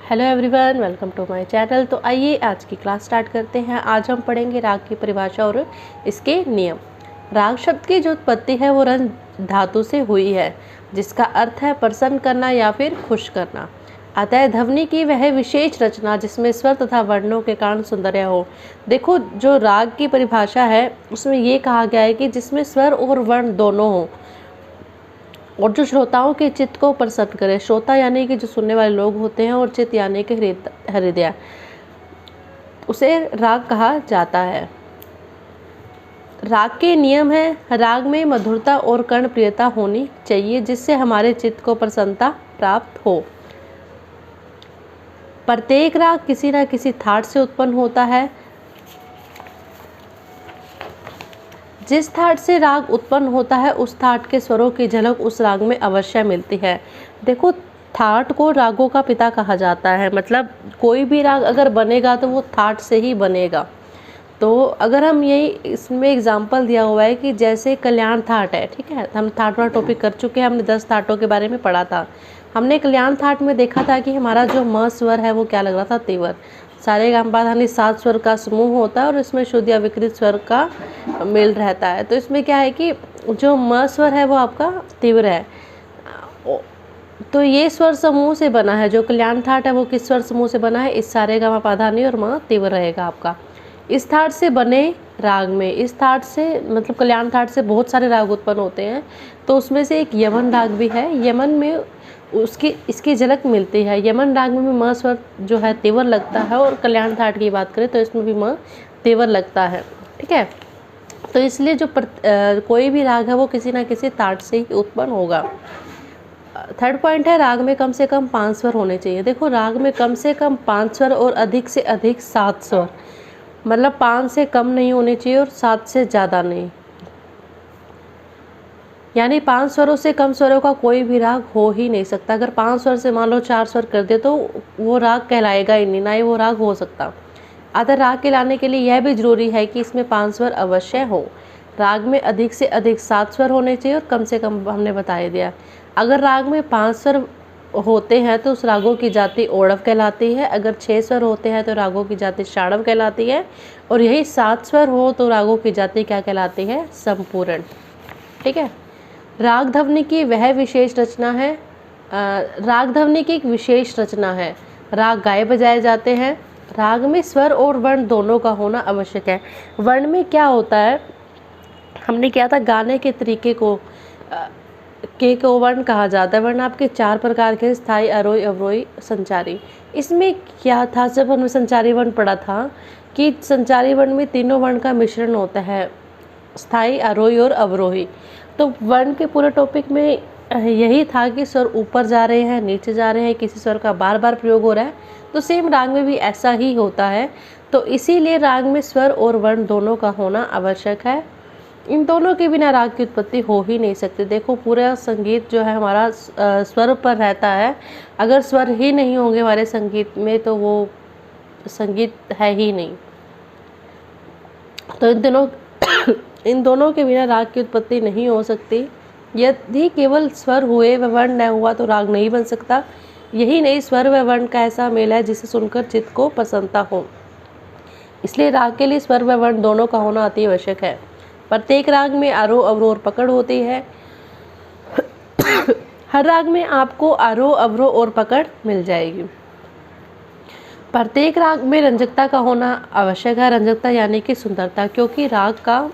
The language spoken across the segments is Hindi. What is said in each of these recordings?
Hello everyone, welcome to my channel. तो आइए आज की क्लास स्टार्ट करते हैं। आज हम पढ़ेंगे राग की परिभाषा और इसके नियम। राग शब्द की जो उत्पत्ति है वो रंज धातु से हुई है, जिसका अर्थ है प्रसन्न करना या फिर खुश करना। अतः ध्वनि की वह विशेष रचना जिसमें स्वर तथा वर्णों के कारण सौंदर्य हो। देखो, जो राग की परिभाषा है उसमें ये कहा गया है कि जिसमें स्वर और वर्ण दोनों हों और जो श्रोताओं के चित्त को प्रसन्न करे। श्रोता यानी कि जो सुनने वाले लोग होते हैं, और चित्त यानी कि हृदय, उसे राग कहा जाता है। राग के नियम है, राग में मधुरता और कर्णप्रियता होनी चाहिए जिससे हमारे चित्त को प्रसन्नता प्राप्त हो। प्रत्येक राग किसी न किसी थाट से उत्पन्न होता है। जिस थाट से राग उत्पन्न होता है उस थाट के स्वरों की झलक उस राग में अवश्य मिलती है। देखो, थाट को रागों का पिता कहा जाता है। मतलब कोई भी राग अगर बनेगा तो वो थाट से ही बनेगा। तो अगर हम यही इसमें एग्जाम्पल दिया हुआ है कि जैसे कल्याण थाट है, ठीक है, हम थाट वाला टॉपिक कर चुके हैं, हमने 10 थाटों के बारे में पढ़ा था। हमने कल्याण थाट में देखा था कि हमारा जो म स्वर है वो क्या लग रहा था, तीव्र। सारे गाम पा धा नी 7 स्वर का समूह होता है और इसमें शुद्ध या विकृत स्वर का मेल रहता है। तो इसमें क्या है कि जो म स्वर है वो आपका तीव्र है। तो ये स्वर समूह से बना है। जो कल्याण थाट है वो किस स्वर समूह से बना है, इस सारे गामा पा धा नी और म तीव्र रहेगा आपका। इस थाट से बने राग में, इस थाट से मतलब कल्याण थाट से बहुत सारे राग उत्पन्न होते हैं। तो उसमें से एक यमन राग भी है। यमन में इसकी झलक मिलती है। यमन राग में भी म स्वर जो है तीव्र लगता है, और कल्याण थाट की बात करें तो इसमें भी म तीव्र लगता है, ठीक है। तो इसलिए जो कोई भी राग है वो किसी ना किसी थाट से ही उत्पन्न होगा। थर्ड पॉइंट है, राग में कम से कम 5 स्वर होने चाहिए। देखो, राग में कम से कम 5 स्वर और अधिक से अधिक 7 स्वर, मतलब 5 से कम नहीं होने चाहिए और 7 से ज़्यादा नहीं। यानी 5 स्वरों से कम स्वरों का कोई भी राग हो ही नहीं सकता। अगर 5 स्वर से मान लो 4 स्वर कर दे तो वो राग कहलाएगा ही नहीं, ना ही वो राग हो सकता। अतः राग कहलाने के लिए यह भी जरूरी है कि इसमें 5 स्वर अवश्य हो। राग में अधिक से अधिक 7 स्वर होने चाहिए और कम से कम हमने बता दिया। अगर राग में 5 स्वर होते हैं तो उस रागों की जाति ओढ़व कहलाती है। अगर 6 स्वर होते हैं तो रागों की जाति षाड़व कहलाती है। और यही 7 स्वर हो तो रागों की जाति क्या कहलाती है, संपूर्ण, ठीक है। राग ध्वनि की वह विशेष रचना है। राग ध्वनि की एक विशेष रचना है। राग गाए बजाए जाते हैं। राग में स्वर और वर्ण दोनों का होना आवश्यक है। वर्ण में क्या होता है, हमने किया था गाने के तरीके को को वर्ण कहा जाता है। वर्ण आपके 4 प्रकार के, स्थायी, आरोही, अवरोही, संचारी। इसमें क्या था, जब हमने संचारी वर्ण पढ़ा था कि संचारी वर्ण में तीनों वर्ण का मिश्रण होता है, स्थायी, आरोही और अवरोही। तो वर्ण के पूरे टॉपिक में यही था कि स्वर ऊपर जा रहे हैं, नीचे जा रहे हैं, किसी स्वर का बार बार प्रयोग हो रहा है। तो सेम राग में भी ऐसा ही होता है। तो इसीलिए राग में स्वर और वर्ण दोनों का होना आवश्यक है। इन दोनों के बिना राग की उत्पत्ति हो ही नहीं सकती। देखो, पूरा संगीत जो है हमारा स्वर पर रहता है। अगर स्वर ही नहीं होंगे हमारे संगीत में तो वो संगीत है ही नहीं। तो इन दोनों के बिना राग की उत्पत्ति नहीं हो सकती। यदि केवल स्वर हुए व वर्ण न हुआ तो राग नहीं बन सकता। यही नहीं, स्वर व वर्ण का ऐसा मेल है जिसे सुनकर चित्त को प्रसन्नता हो। इसलिए राग के लिए स्वर व वर्ण दोनों का होना अति आवश्यक है। प्रत्येक राग में आरोह, अवरोह और पकड़ होती है। हर राग में आपको आरोह, अवरोह और पकड़ मिल जाएगी। प्रत्येक राग में रंजकता का होना आवश्यक है। रंजकता यानी कि सुंदरता, क्योंकि राग का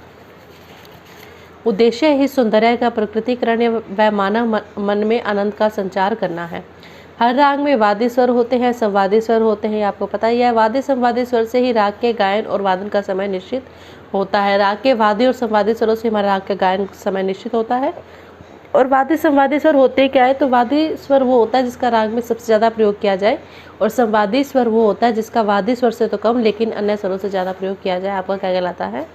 उद्देश्य ही सौंदर्य का प्रकृतिकरण व मानव मन में आनंद का संचार करना है। हर राग में वाद्य स्वर होते हैं, संवादी स्वर होते हैं, आपको पता ही है। वाद्य संवादी स्वर से ही राग के गायन और वादन का समय निश्चित होता है। राग के वाद्य और संवादी स्वरों से हमारा राग का गायन समय निश्चित होता है। और वाद्य संवादी स्वर होते क्या है, तो वाद्य स्वर वो होता है जिसका राग में सबसे ज़्यादा प्रयोग किया जाए, और संवादी स्वर वो होता है जिसका वाद्य स्वर से तो कम लेकिन अन्य स्वरों से ज़्यादा प्रयोग किया जाए। आपका क्या कहलाता है,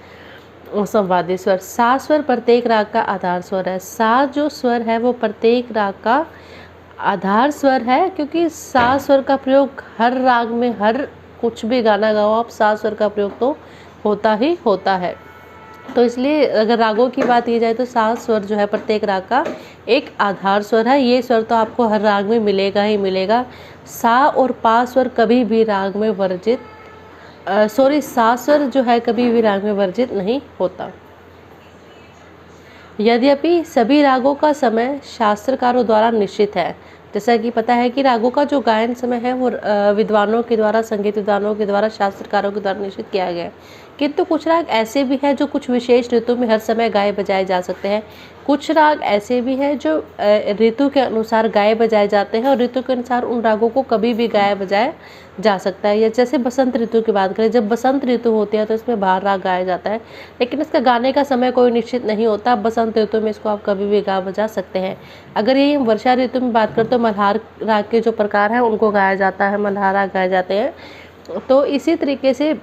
संवादी स्वर। सा स्वर प्रत्येक राग का आधार स्वर है। सा जो स्वर है वो प्रत्येक राग का आधार स्वर है, क्योंकि सा स्वर का प्रयोग हर राग में, हर कुछ भी गाना गाओ आप, सा स्वर का प्रयोग तो होता ही होता है। तो इसलिए अगर रागों की बात की जाए तो 7 स्वर जो है प्रत्येक राग का एक आधार स्वर है। ये स्वर तो आपको हर राग में मिलेगा ही मिलेगा। सा और पा स्वर कभी भी राग में वर्जित सा स्वर जो है कभी भी राग में वर्जित नहीं होता। यद्यपि सभी रागों का समय शास्त्रकारों द्वारा निश्चित है। जैसा कि पता है कि रागों का जो गायन समय है वो विद्वानों के द्वारा, संगीत विद्वानों के द्वारा, शास्त्रकारों के द्वारा निश्चित किया गया है। किंतु कुछ राग ऐसे भी हैं जो कुछ विशेष ऋतु में हर समय गाए बजाए जा सकते हैं। कुछ राग ऐसे भी हैं जो ऋतु के अनुसार गाए बजाए जाते हैं और ऋतु के अनुसार उन रागों को कभी भी गाया बजाया जा सकता है। या जैसे बसंत ऋतु की बात करें, जब बसंत ऋतु होती है तो इसमें बाहर राग गाया जाता है, लेकिन इसका गाने का समय कोई निश्चित नहीं होता। बसंत ऋतु में इसको आप कभी भी गा बजा सकते हैं। अगर ये वर्षा ऋतु में बात करें तो मल्हार राग के जो प्रकार हैं उनको गाया जाता है, मल्हार राग गाए जाते हैं। तो इसी तरीके से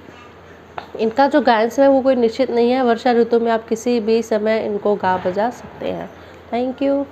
इनका जो गायन समय वो कोई निश्चित नहीं है। वर्षा ऋतु में आप किसी भी समय इनको गा बजा सकते हैं। Thank you.